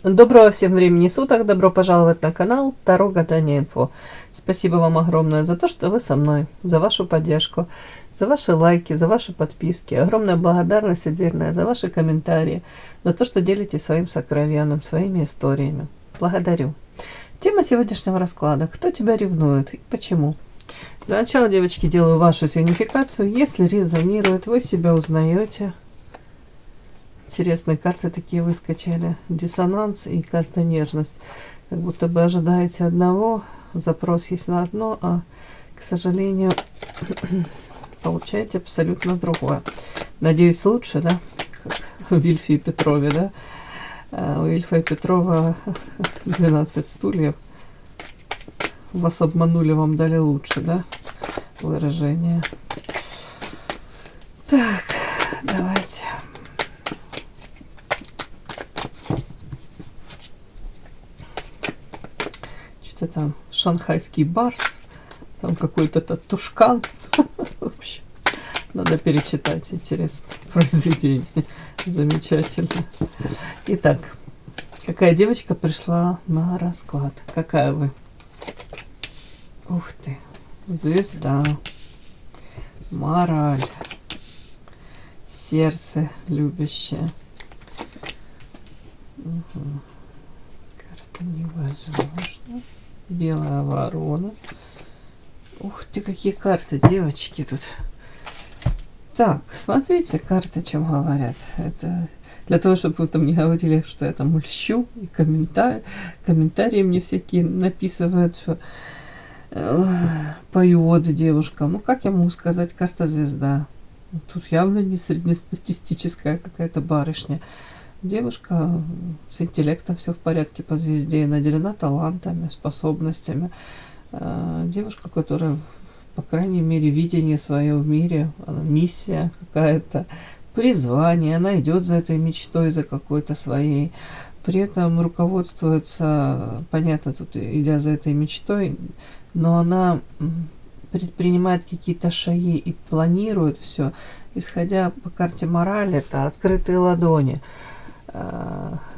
Доброго всем времени суток, добро пожаловать на канал Таро Гадание Инфо. Спасибо вам огромное за то, что вы со мной, за вашу поддержку, за ваши лайки, за ваши подписки. Огромная благодарность отдельная за ваши комментарии, за то, что делитесь своим сокровенным, своими историями. Благодарю. Тема сегодняшнего расклада: кто тебя ревнует и почему? Для начала, девочки, делаю вашу сигнификацию. Если резонирует, вы себя узнаете. Интересные карты такие выскочили. Диссонанс и карта нежность. Как будто бы ожидаете одного, запрос есть на одно, а, к сожалению, получаете абсолютно другое. Надеюсь, лучше, да? Как в Ильфе и Петрове, да? У Ильфа и Петрова 12 стульев. Вас обманули, вам дали лучше, да? Выражение. Так, давайте. Что-то там шанхайский барс, там какой-то татушкан. В общем, надо перечитать. Интересное произведение. Замечательно. Итак, какая девочка пришла на расклад? Какая вы? Ух ты. Звезда. Мораль. Сердце любящее. Угу. Карта невозможно. Белая ворона. Ух ты, какие карты, девочки, тут. Так, смотрите, карты о чем говорят. Это для того, чтобы вы там не говорили, что я там льщу, и комментарии мне всякие написывают, что поет девушка. Ну, как я могу сказать, карта звезда. Тут явно не среднестатистическая какая-то барышня. Девушка с интеллектом, все в порядке по звезде, наделена талантами, способностями. Девушка, которая, по крайней мере, видение свое в мире, миссия какая-то, призвание, она идет за этой мечтой, за какой-то своей. При этом руководствуется, понятно, тут идя за этой мечтой, но она предпринимает какие-то шаги и планирует все, исходя по карте морали, это открытые ладони.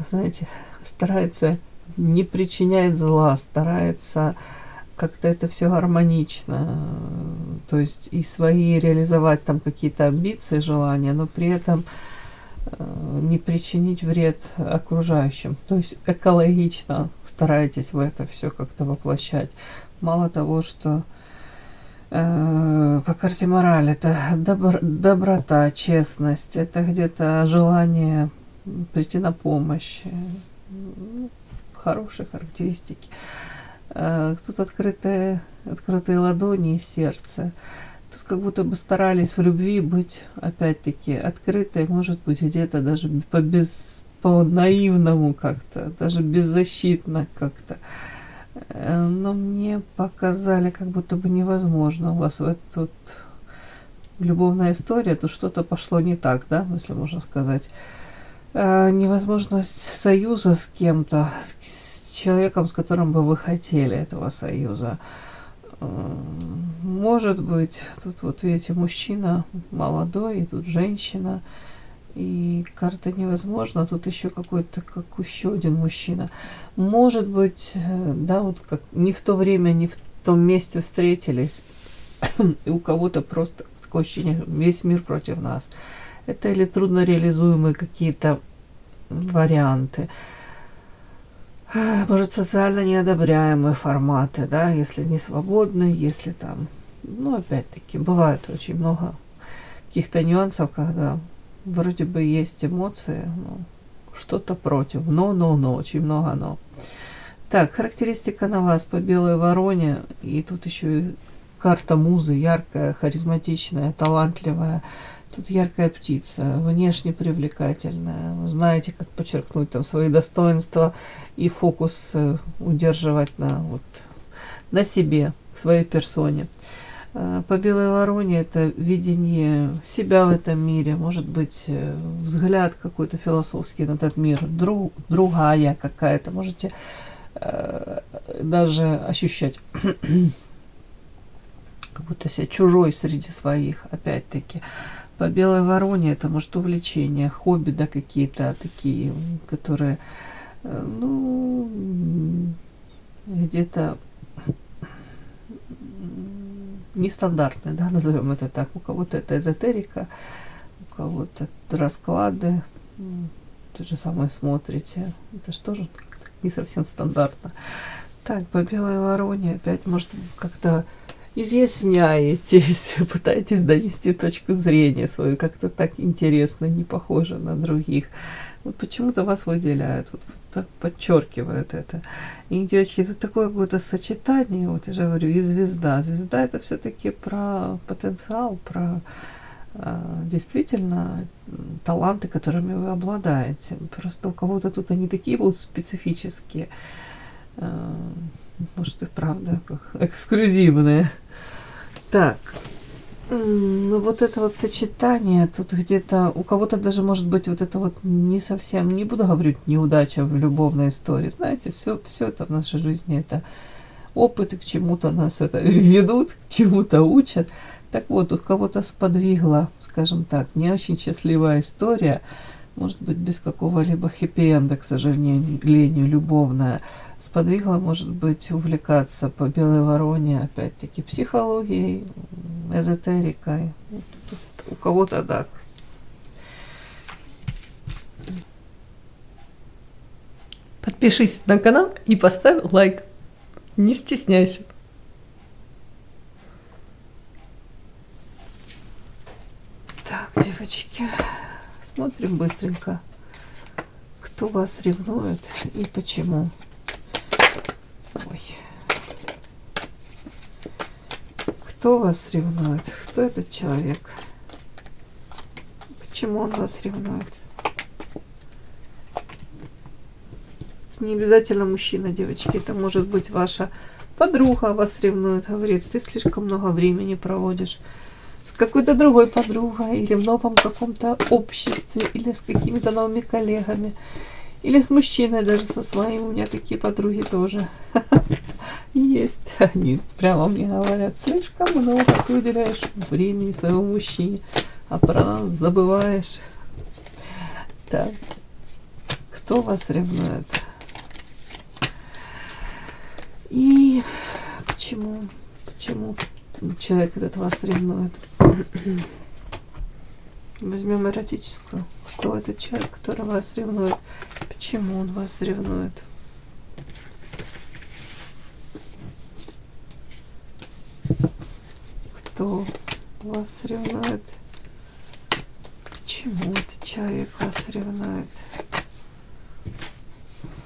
Знаете, старается не причинять зла, старается как-то это все гармонично, то есть и свои реализовать там какие-то амбиции, желания, но при этом не причинить вред окружающим. То есть экологично старайтесь в это все как-то воплощать. Мало того, что по карте мораль это доброта, честность, это где-то желание прийти на помощь, хорошие характеристики. Тут открытые ладони и сердце. Тут как будто бы старались в любви быть, опять-таки, открытой, может быть, где-то даже по наивному как-то, даже беззащитно как-то. Но мне показали, как будто бы невозможно. У вас вот тут любовная история, тут что-то пошло не так, да, если можно сказать. Невозможность союза с кем-то, с человеком, с которым бы вы хотели этого союза. Может быть, тут вот видите, мужчина молодой, и тут женщина, и карта невозможно, тут еще какой-то, как еще один мужчина. Может быть, да, вот как не в то время, не в том месте встретились, и у кого-то просто такое ощущение, весь мир против нас. Это или трудно реализуемые какие-то варианты. Может, социально неодобряемые форматы, да, если не свободные, если там, ну, опять-таки, бывает очень много каких-то нюансов, когда вроде бы есть эмоции, но что-то против, но, очень много но. Так, характеристика на вас по белой вороне, и тут еще и карта музы, яркая, харизматичная, талантливая. Тут яркая птица, внешне привлекательная. Вы знаете, как подчеркнуть там свои достоинства и фокус удерживать на себе, в своей персоне. По белой вороне это видение себя в этом мире, может быть, взгляд какой-то философский на этот мир, другая какая-то, можете даже ощущать как будто себя чужой среди своих, опять-таки. По белой вороне это может увлечения, хобби, да, какие-то такие, которые Ну, где-то нестандартный, да, назовем это так. У кого-то это эзотерика, у кого-то расклады. То же самое смотрите. Это же тоже не совсем стандартно. Так, по белой вороне опять, может, как-то изъясняетесь, пытаетесь донести точку зрения свою, как-то так интересно, не похоже на других. Вот почему-то вас выделяют, вот так подчеркивают это. И, девочки, тут такое какое-то сочетание, вот я же говорю, и звезда. Звезда это все-таки про потенциал, про действительно таланты, которыми вы обладаете. Просто у кого-то тут они такие будут специфические, может и правда эксклюзивные. Так, ну вот это вот сочетание, тут где-то у кого-то даже может быть вот это вот не совсем, не буду говорить неудача в любовной истории, знаете, все это в нашей жизни, это опыты, к чему-то нас это ведут, к чему-то учат. Так вот, тут кого-то сподвигла, скажем так, не очень счастливая история, может быть, без какого-либо хэппи-энда, к сожалению, любовная, сподвигла, может быть, увлекаться по белой вороне, опять-таки, психологией, эзотерикой. Вот тут у кого-то так. Подпишись на канал и поставь лайк. Не стесняйся. Так, девочки, смотрим быстренько, кто вас ревнует и почему. Ой. Кто вас ревнует? Кто этот человек? Почему он вас ревнует? Это не обязательно мужчина, девочки. Это может быть ваша подруга вас ревнует, говорит, ты слишком много времени проводишь с какой-то другой подругой, или в новом каком-то обществе, или с какими-то новыми коллегами, или с мужчиной даже со своим. У меня такие подруги тоже есть. Они прямо мне говорят, слишком много ты уделяешь времени своему мужчине, а про нас забываешь. Так, кто вас ревнует? И почему человек этот вас ревнует? Возьмем эротическую. Кто этот человек, который вас ревнует? Почему он вас ревнует? Кто вас ревнует? Почему этот человек вас ревнует?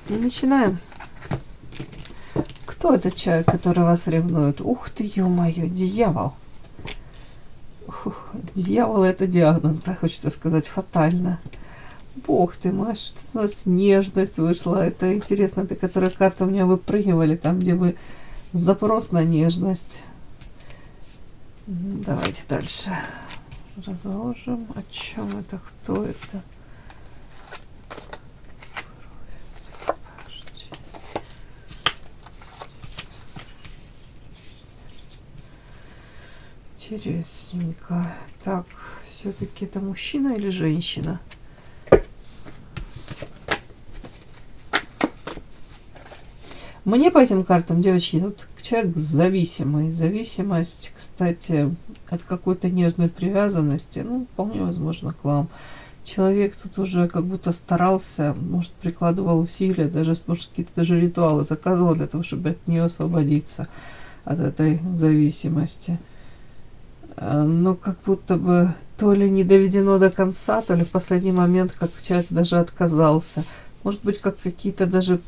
И начинаем. Кто этот человек, который вас ревнует? Ух ты, ё-моё, дьявол. Дьявол — это диагноз, да, хочется сказать, фатально. Бог ты мой, что у нас нежность вышла. Это интересно, это которая карта у меня выпрыгивали, там, где вы запрос на нежность. Давайте дальше разложим, о чем это, кто это. Интересненько. Так, все-таки это мужчина или женщина? Мне по этим картам, девочки, тут человек зависимый. Зависимость, кстати, от какой-то нежной привязанности, ну, вполне возможно, к вам. Человек тут уже как будто старался, может, прикладывал усилия, даже, может, какие-то даже ритуалы заказывал для того, чтобы от нее освободиться, от этой зависимости. Но как будто бы то ли не доведено до конца, то ли в последний момент как человек даже отказался. Может быть, как какие-то даже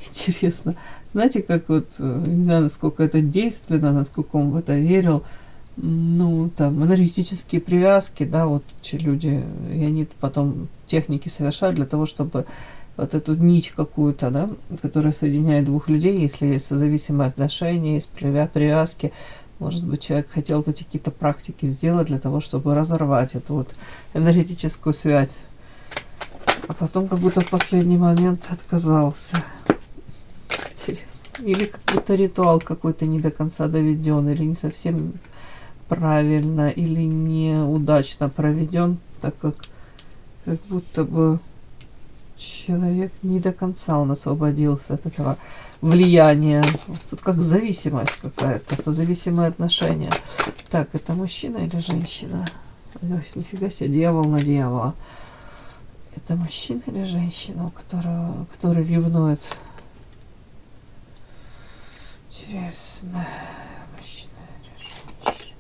интересно. Знаете, как вот, не знаю, насколько это действенно, насколько он в это верил. Ну, там, энергетические привязки, да, вот люди, и они потом техники совершают для того, чтобы вот эту нить какую-то, да, которая соединяет двух людей, если есть созависимые отношения, есть привязки. Может быть, человек хотел вот эти какие-то практики сделать для того, чтобы разорвать эту вот энергетическую связь. А потом как будто в последний момент отказался. Интересно. Или как будто ритуал какой-то не до конца доведен, или не совсем правильно, или неудачно проведен, так как будто бы человек не до конца он освободился от этого влияния. Тут как зависимость какая-то, созависимые отношения. Так, это мужчина или женщина? Ой, нифига себе, дьявол на дьявола. Это мужчина или женщина, который ревнует? Интересно. Мужчина или женщина?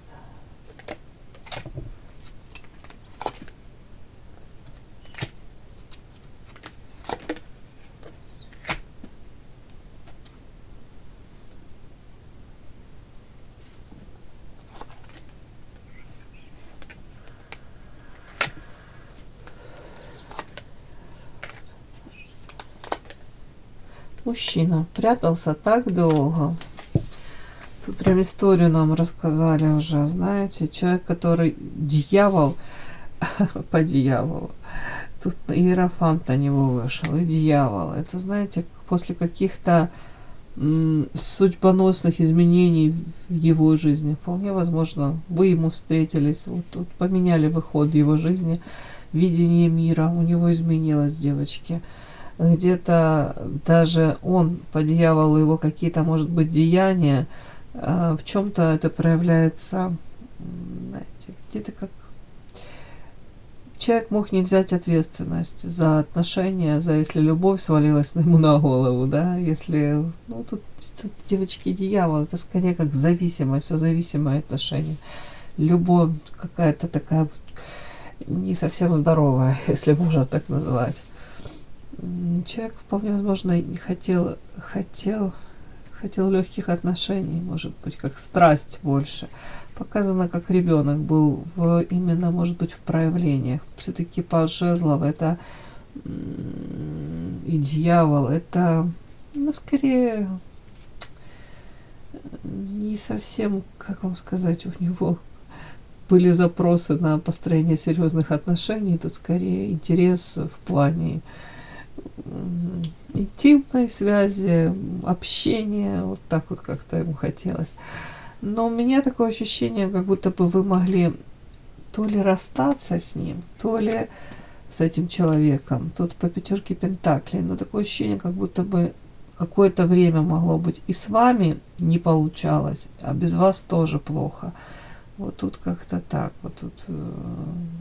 Мужчина прятался так долго. Тут прям историю нам рассказали уже, знаете. Человек, который дьявол по дьяволу. Тут иерофант на него вышел, и дьявол. Это, знаете, после каких-то судьбоносных изменений в его жизни. Вполне возможно, вы ему встретились, вот тут поменяли выход его жизни, видение мира у него изменилось, девочки. Где-то даже он по дьяволу, его какие-то, может быть, деяния, в чем-то это проявляется, знаете, где-то как человек мог не взять ответственность за отношения, за если любовь свалилась ему на голову, да, если, ну, тут девочки, дьявол, это скорее как зависимость, созависимое отношение. Любовь какая-то такая не совсем здоровая, если можно так назвать. Человек вполне возможно хотел легких отношений, может быть, как страсть больше. Показано, как ребенок был именно, может быть, в проявлениях. Все-таки паж жезлов это и дьявол, это, ну, скорее не совсем, как вам сказать, у него были запросы на построение серьезных отношений. Тут скорее интерес в плане интимной связи, общения, вот так вот как-то ему хотелось. Но у меня такое ощущение, как будто бы вы могли то ли расстаться с ним, то ли с этим человеком. Тут по пятерке пентаклей, но такое ощущение, как будто бы какое-то время могло быть и с вами не получалось, а без вас тоже плохо. Вот тут как-то так, вот тут,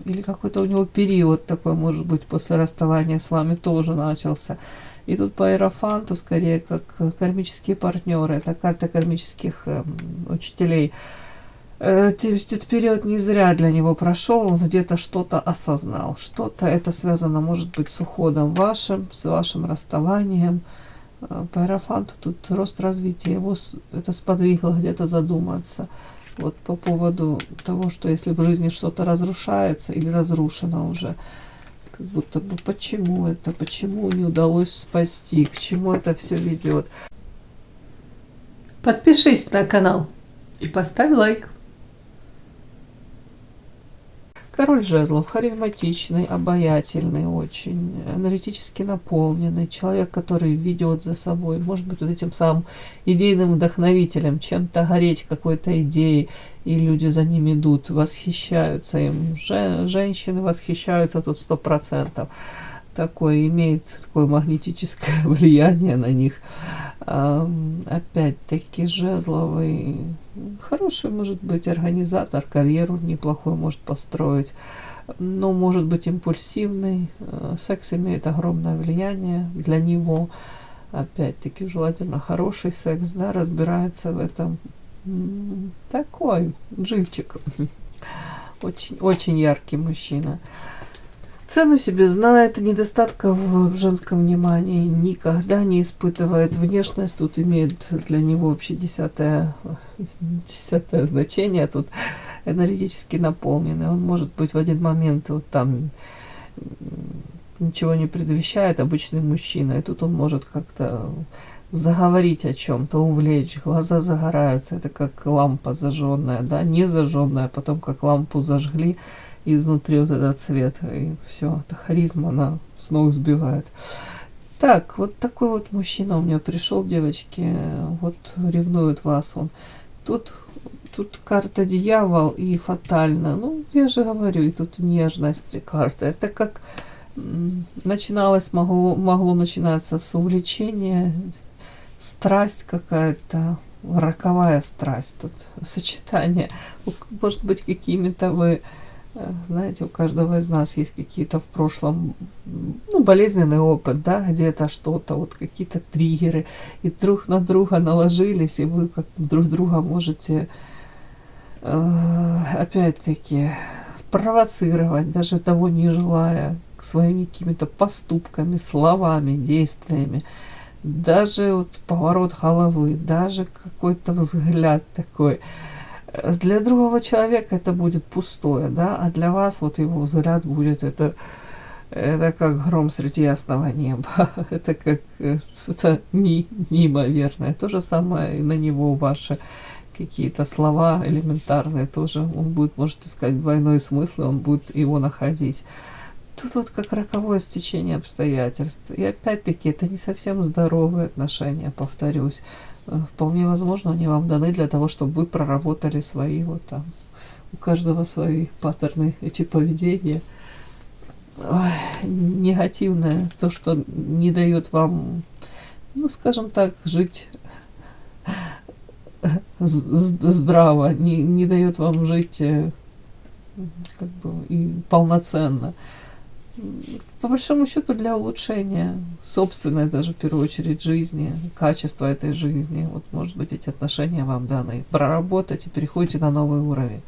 или какой-то у него период такой, может быть, после расставания с вами тоже начался. И тут по иерофанту, скорее, как кармические партнеры, это карта кармических учителей. Этот период не зря для него прошел, он где-то что-то осознал, что-то это связано, может быть, с уходом вашим, с вашим расставанием. По иерофанту тут рост развития, его это сподвигло где-то задуматься. Вот по поводу того, что если в жизни что-то разрушается или разрушено уже, как будто бы почему не удалось спасти, к чему это все ведет. Подпишись на канал и поставь лайк. Король жезлов, харизматичный, обаятельный, очень энергетически наполненный, человек, который ведет за собой, может быть, вот этим самым идейным вдохновителем, чем-то гореть какой-то идеей, и люди за ним идут, восхищаются им. Женщины восхищаются тут 100%. Такое имеет такое магнетическое влияние на них. Опять-таки жезловый, хороший может быть организатор, карьеру неплохую может построить, но может быть импульсивный, секс имеет огромное влияние для него. Опять-таки желательно хороший секс, да, разбирается в этом. Такой живчик, очень, очень яркий мужчина. Цену себе знает, недостатков в женском внимании никогда не испытывает. Внешность тут имеет для него вообще десятое значение. Тут энергетически наполненный. Он может быть в один момент вот там ничего не предвещает, обычный мужчина. И тут он может как-то заговорить о чем-то, увлечь. Глаза загораются. Это как лампа зажженная, да, не зажженная, потом как лампу зажгли. Изнутри вот этот цвет, и все, это харизма, она с ног сбивает. Так, вот такой вот мужчина у меня пришел, девочки, вот ревнует вас он. Тут карта дьявол и фатально, ну, я же говорю, и тут нежность карта. Это как могло начинаться с увлечения, страсть какая-то, роковая страсть тут, сочетание. Может быть, какими-то вы, знаете, у каждого из нас есть какие-то в прошлом, ну, болезненный опыт, да, где-то что-то, вот какие-то триггеры, и друг на друга наложились, и вы как друг друга можете, опять-таки, провоцировать, даже того не желая, своими какими-то поступками, словами, действиями. Даже вот поворот головы, даже какой-то взгляд такой. Для другого человека это будет пустое, да, а для вас вот его взгляд будет это как гром среди ясного неба. Это как что-то неимоверное. То же самое и на него ваши какие-то слова элементарные тоже. Он будет, может искать двойной смысл, и он будет его находить. Тут вот как роковое стечение обстоятельств. И опять-таки это не совсем здоровые отношения, повторюсь. Вполне возможно, они вам даны для того, чтобы вы проработали свои вот там. У каждого свои паттерны, эти поведения. Ой, негативное, то, что не дает вам, ну, скажем так, жить здраво, не дает вам жить как бы и полноценно. По большому счету для улучшения собственной даже в первую очередь жизни, качества этой жизни. Вот может быть эти отношения вам даны. Проработать и переходите на новый уровень.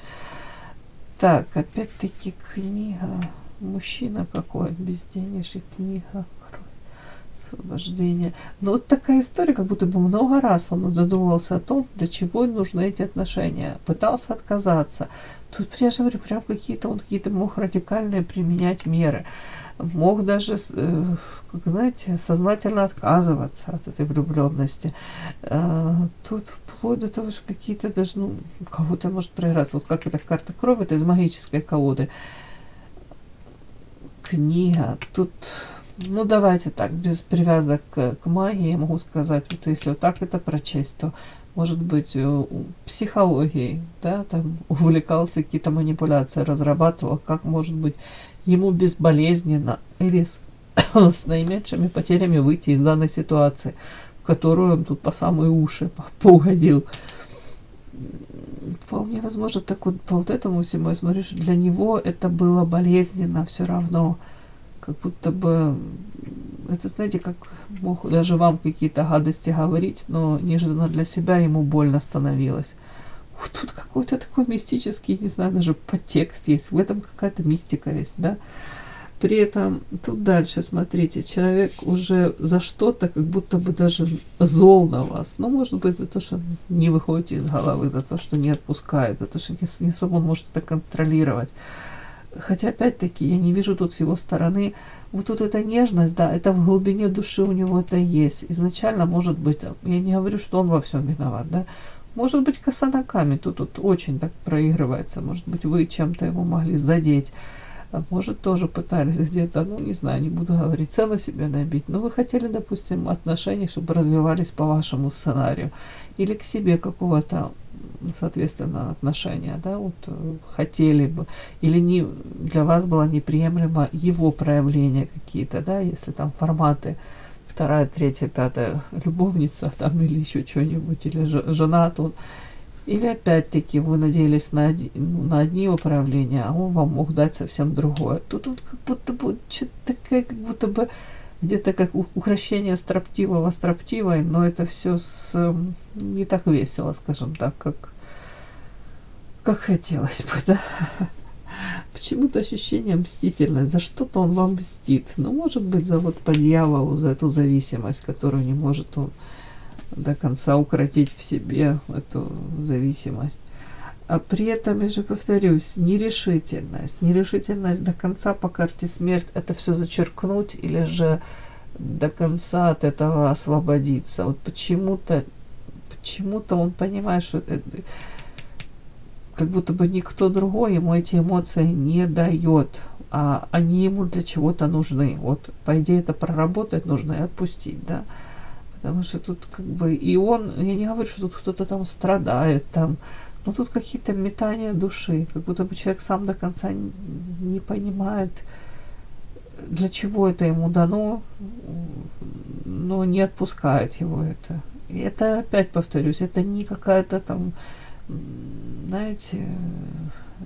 Так, опять-таки книга. Мужчина какой, безденежье, книга, освобождение. Но вот такая история, как будто бы много раз он задумывался о том, для чего нужны эти отношения. Пытался отказаться. Тут, я же говорю, прям какие-то мог радикальные применять меры. Мог даже, как знаете, сознательно отказываться от этой влюбленности. Тут вплоть до того, что какие-то даже, ну, у кого-то может проиграться. Вот как эта карта крови, это из магической колоды. Книга. Тут, ну, давайте так, без привязок к магии, я могу сказать, вот если вот так это прочесть, то, может быть, психологией, да, там увлекался, какие-то манипуляции разрабатывал, как, может быть, ему безболезненно или с наименьшими потерями выйти из данной ситуации, в которую он тут по самые уши поугодил. Вполне возможно, так вот по вот этому всему я смотрю, что для него это было болезненно все равно. Как будто бы, это, знаете, как мог даже вам какие-то гадости говорить, но неожиданно для себя ему больно становилось. Тут какой-то такой мистический, не знаю, даже подтекст есть, в этом какая-то мистика есть, да. При этом тут дальше, смотрите, человек уже за что-то как будто бы даже зол на вас. Ну, может быть, за то, что не выходите из головы, за то, что не отпускает, за то, что не особо он может это контролировать. Хотя, опять-таки, я не вижу тут с его стороны, вот тут эта нежность, да, это в глубине души у него это есть. Изначально, может быть, я не говорю, что он во всем виноват, да, может быть, коса на камень тут очень так проигрывается, может быть, вы чем-то его могли задеть. Может, тоже пытались где-то, ну, не знаю, не буду говорить, цену себе набить, но вы хотели, допустим, отношения, чтобы развивались по вашему сценарию, или к себе какого-то, соответственно, отношения, да, вот хотели бы, или не, для вас было неприемлемо его проявления какие-то, да, если там форматы вторая, третья, пятая любовница там или еще что-нибудь, или жена, то или опять-таки вы надеялись на одни его проявления, а он вам мог дать совсем другое. Тут вот как будто бы что-то такое, как будто бы где-то как укрощение строптивого строптивой, но это все не так весело, скажем так, как хотелось бы, да. Почему-то ощущение мстительность, за что-то он вам мстит. Ну, может быть, за вот по дьяволу, за эту зависимость, которую не может он до конца укротить в себе, эту зависимость. А при этом, я же повторюсь, нерешительность до конца по карте смерть, это все зачеркнуть или же до конца от этого освободиться. Вот почему-то он понимает, что как будто бы никто другой ему эти эмоции не дает, а они ему для чего-то нужны. Вот, по идее, это проработать нужно и отпустить, да. Потому что тут как бы и он, я не говорю, что тут кто-то там страдает, там, но тут какие-то метания души, как будто бы человек сам до конца не понимает, для чего это ему дано, но не отпускает его это. И это, опять повторюсь, это не какая-то там, знаете,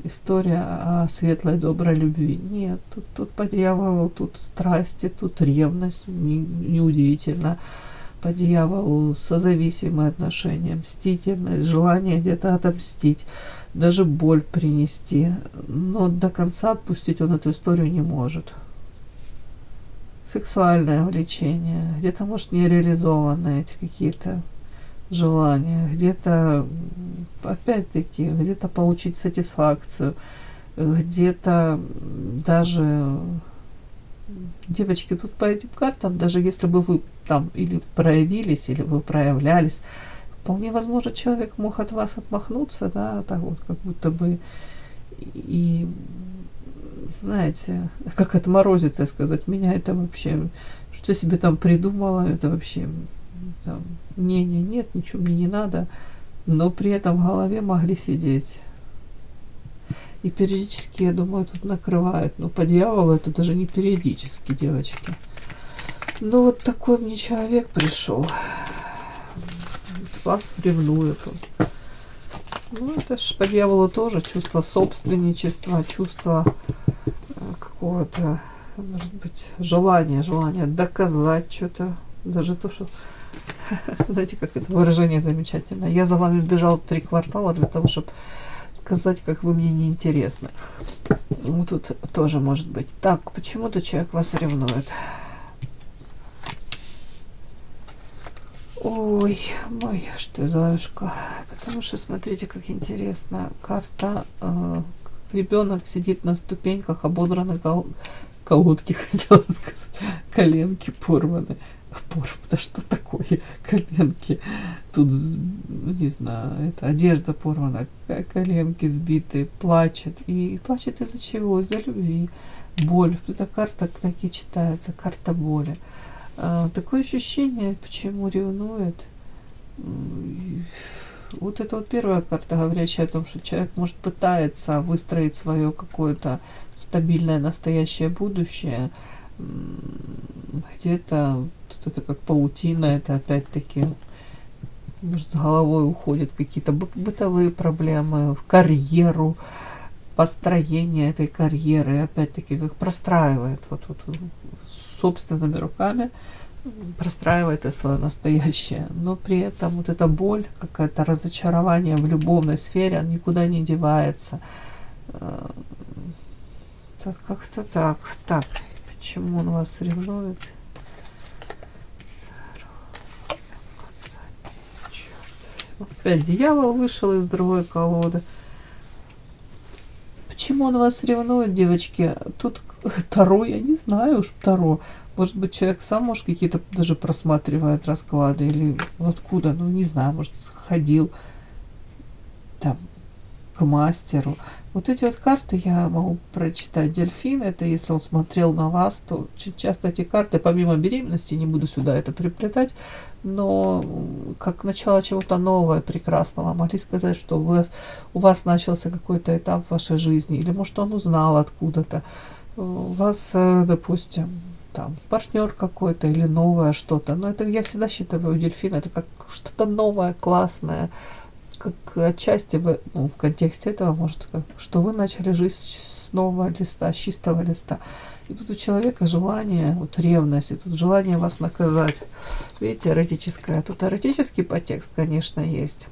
история о светлой, доброй любви. Нет, тут по дьяволу, тут страсти, тут ревность, неудивительно. По дьяволу созависимые отношения, мстительность, желание где-то отомстить, даже боль принести. Но до конца отпустить он эту историю не может. Сексуальное влечение, где-то, может, нереализованные эти какие-то желания, где-то, опять-таки, где-то получить сатисфакцию, где-то даже, девочки, тут по этим картам, даже если бы вы там или проявились, или вы проявлялись, вполне возможно, человек мог от вас отмахнуться, да, так вот, как будто бы, и знаете, как отморозиться, сказать, меня это вообще, что себе там придумала, это вообще, там, нет, ничего мне не надо, но при этом в голове могли сидеть. И периодически, я думаю, тут накрывает, но по дьяволу это даже не периодически, девочки. Ну вот такой мне человек пришел, вас ревнует он. Ну это ж по дьяволу тоже чувство собственничества, чувство какого-то, может быть, желание доказать что-то, даже то, что, знаете, как это выражение замечательно. Я за вами бежал 3 квартала для того, чтобы сказать, как вы мне неинтересны. Ну, тут тоже может быть. Так, почему-то человек вас ревнует. Ой, моя ж ты заюшка. Потому что, смотрите, как интересно. Карта. Ребенок сидит на ступеньках, ободраны колодки, хотела сказать. Коленки порваны. Да что такое? Коленки. Тут, не знаю, это одежда порвана, коленки сбиты, плачет. И плачет из-за чего? Из-за любви. Боль. Эта карта таки читается, карта боли. Такое ощущение, почему ревнует. Вот это вот первая карта, говорящая о том, что человек, может, пытается выстроить свое какое-то стабильное настоящее будущее. Где-то это как паутина, это опять-таки, может, с головой уходят какие-то бытовые проблемы, в карьеру, построение этой карьеры, опять-таки, как простраивает вот собственными руками, простраивает это свое настоящее, но при этом вот эта боль, какое-то разочарование в любовной сфере, он никуда не девается. Как-то так. Так, почему он вас ревнует? Опять дьявол вышел из другой колоды. Почему он вас ревнует, девочки? Тут Таро, я не знаю уж Таро. Может быть, человек сам, может, какие-то даже просматривает расклады. Или откуда, ну не знаю, может, ходил там к мастеру. Вот эти вот карты я могу прочитать. Дельфин, это если он смотрел на вас, то очень часто эти карты, помимо беременности, не буду сюда это приплетать, но как начало чего-то нового, прекрасного. Могли сказать, что у вас начался какой-то этап в вашей жизни, или может он узнал откуда-то. У вас, допустим, там партнер какой-то или новое что-то. Но это я всегда считаю, у дельфина это как что-то новое, классное. Как отчасти в контексте этого, может, что вы начали жизнь с нового листа, с чистого листа. И тут у человека желание, вот ревность, и тут желание вас наказать. Видите, эротическое. Тут эротический подтекст, конечно, есть.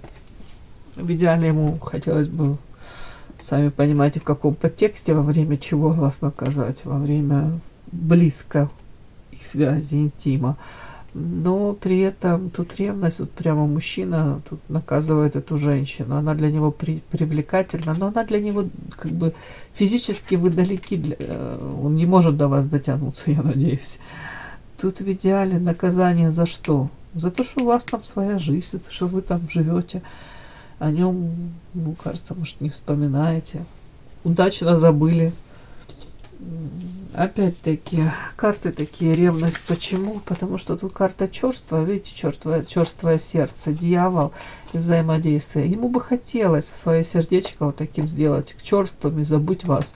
В идеале ему хотелось бы, сами понимаете, в каком подтексте, во время чего вас наказать, во время близко их связи, интима. Но при этом тут ревность, вот прямо мужчина тут наказывает эту женщину. Она для него привлекательна, но она для него как бы физически вы далеки, он не может до вас дотянуться, я надеюсь. Тут в идеале наказание за что? За то, что у вас там своя жизнь, за то, что вы там живете, о нем, ну, кажется, может, не вспоминаете, удачно забыли. Опять-таки, карты такие, ревность. Почему? Потому что тут карта черства, видите, черствое сердце, дьявол и взаимодействие. Ему бы хотелось свое сердечко вот таким сделать, к черствам и забыть вас.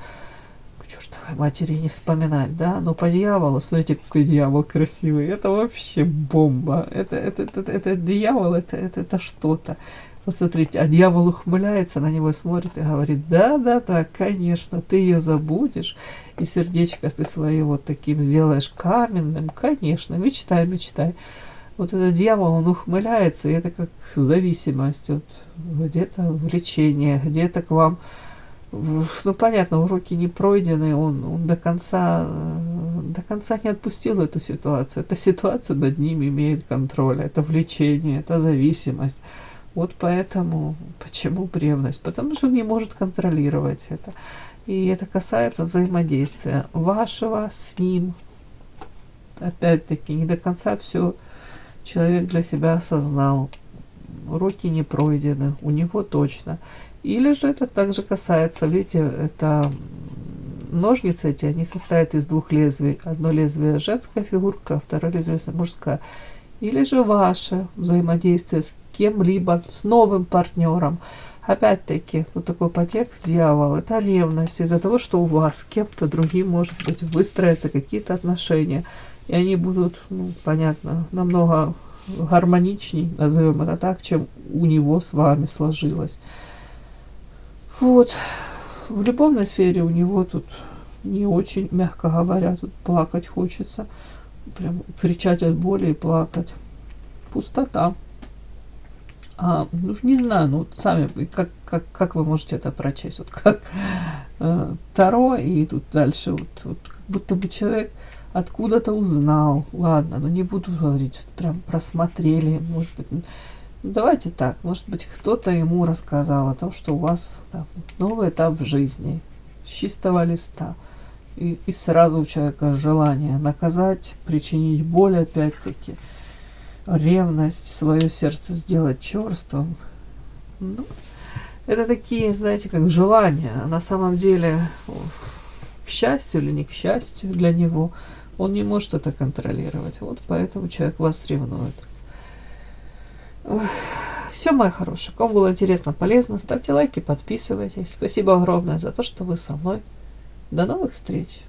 К чертовой матери не вспоминать, да? Но по дьяволу, смотрите, какой дьявол красивый. Это вообще бомба. Это дьявол, это что-то. Вот смотрите, а дьявол ухмыляется, на него смотрит и говорит: да, конечно, ты ее забудешь, и сердечко ты свое вот таким сделаешь каменным, конечно, мечтай, мечтай. Вот этот дьявол, он ухмыляется, и это как зависимость, вот, где-то влечение, где-то к вам, ну понятно, уроки не пройдены, он до конца не отпустил эту ситуацию. Эта ситуация над ним имеет контроль, это влечение, это зависимость. Вот поэтому, почему ревность? Потому что он не может контролировать это. И это касается взаимодействия вашего с ним. Опять-таки, не до конца все человек для себя осознал. Уроки не пройдены, у него точно. Или же это также касается, видите, это ножницы эти, они состоят из двух лезвий. Одно лезвие женская фигурка, второе лезвие мужская. Или же ваше взаимодействие с кем-либо, с новым партнером. Опять-таки, вот такой подтекст дьявол, это ревность из-за того, что у вас с кем-то другим, может быть, выстроятся какие-то отношения. И они будут, ну, понятно, намного гармоничней, назовем это так, чем у него с вами сложилось. Вот. В любовной сфере у него тут не очень, мягко говоря, тут плакать хочется. Прям кричать от боли и плакать. Пустота. Ну, не знаю, ну, сами, как вы можете это прочесть? Вот как Таро, и тут дальше, вот как будто бы человек откуда-то узнал. Ладно, ну не буду говорить, что прям просмотрели, может быть. Ну, давайте так, может быть, кто-то ему рассказал о том, что у вас там новый этап в жизни, с чистого листа. И сразу у человека желание наказать, причинить боль, опять-таки, ревность, свое сердце сделать черством. Ну, это такие, знаете, как желания. А на самом деле, к счастью или не к счастью для него, он не может это контролировать. Вот поэтому человек вас ревнует. Все, мои хорошие. Кому было интересно, полезно, ставьте лайки, подписывайтесь. Спасибо огромное за то, что вы со мной. До новых встреч!